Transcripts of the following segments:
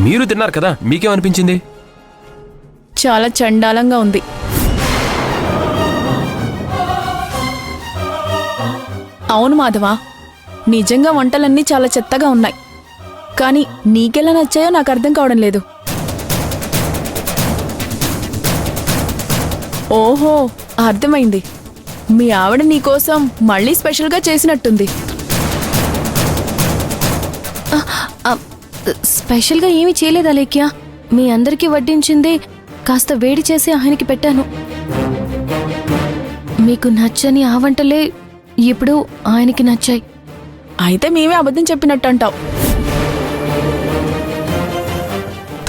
మీరు తిన్నారు కదా, మీకేమనిపించింది? చాలా చండాలంగా ఉంది. అవును మాధవా, నిజంగా వంటలన్నీ చాలా చెత్తగా ఉన్నాయి. కానీ నీకెలా నచ్చాయో నాకు అర్థం కావడం లేదు. ఓహో, అర్థమైంది. మీ ఆవిడ నీకోసం మళ్ళీ స్పెషల్గా చేసినట్టుంది. స్పెషల్గా ఏమీ చేయలేదు అలేఖ్య. మీ అందరికీ వడ్డించింది కాస్త వేడి చేసి ఆయనకి పెట్టాను. మీకు నచ్చని ఆ వంటలే ఇప్పుడు ఆయనకి నచ్చాయి. అయితే మేమే అబద్ధం చెప్పినట్టు అంటావు.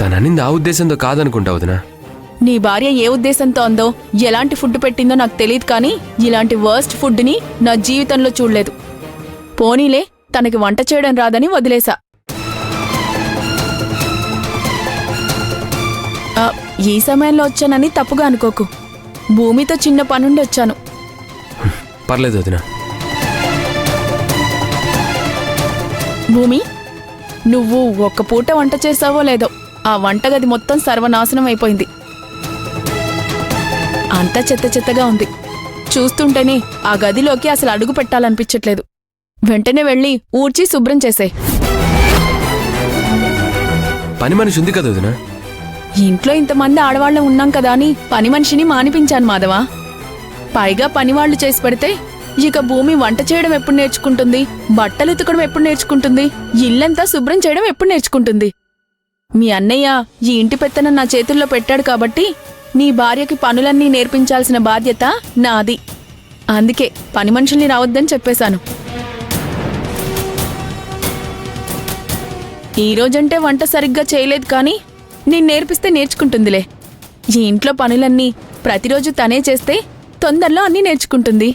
తననింది ఆ ఉద్దేశంతో కాదనుకుంటా వదినా. నీ భార్య ఏ ఉద్దేశంతో అందో, ఎలాంటి ఫుడ్ పెట్టిందో నాకు తెలియదు, కానీ ఇలాంటి వర్స్ట్ ఫుడ్ని నా జీవితంలో చూడలేదు. పోనీలే, తనకి వంట చేయడం రాదని వదిలేశా. ఈ సమయంలో వచ్చానని తప్పుగా అనుకోకు. భూమితో చిన్న పనుండి వచ్చాను. పర్లేదు వదినా. భూమి, నువ్వు ఒక్క పూట వంట చేసావో లేదో, ఆ వంటగది మొత్తం సర్వనాశనం అయిపోయింది. అంతా చెత్త చెత్తగా ఉంది. చూస్తుంటేనే ఆ గదిలోకి అసలు అడుగు పెట్టాలనిపించట్లేదు. వెంటనే వెళ్ళి ఊడ్చి శుభ్రం చేసే. పని మనిషి ఉంది కదా వదినా. ఇంట్లో ఇంతమంది ఆడవాళ్ళం ఉన్నాం కదా అని పని మనిషిని మానిపించాను మాధవా. పైగా పనివాళ్లు చేసి పెడితే ఇక భూమి వంట చేయడం ఎప్పుడు నేర్చుకుంటుంది, బట్టలు ఉతకడం ఎప్పుడు నేర్చుకుంటుంది, ఇల్లంతా శుభ్రం చేయడం ఎప్పుడు నేర్చుకుంటుంది? మీ అన్నయ్య ఈ ఇంటి పెత్తనం నా చేతుల్లో పెట్టాడు కాబట్టి నీ భార్యకి పనులన్నీ నేర్పించాల్సిన బాధ్యత నాది. అందుకే పని మనుషుల్ని రావద్దని చెప్పేశాను. ఈరోజంటే వంట సరిగ్గా చేయలేదు, కానీ నేను నేర్పిస్తే నేర్చుకుంటుందిలే. ఈ ఇంట్లో పనులన్నీ ప్రతిరోజు తనే చేస్తే తొందరలో అన్నీ నేర్చుకుంటుంది.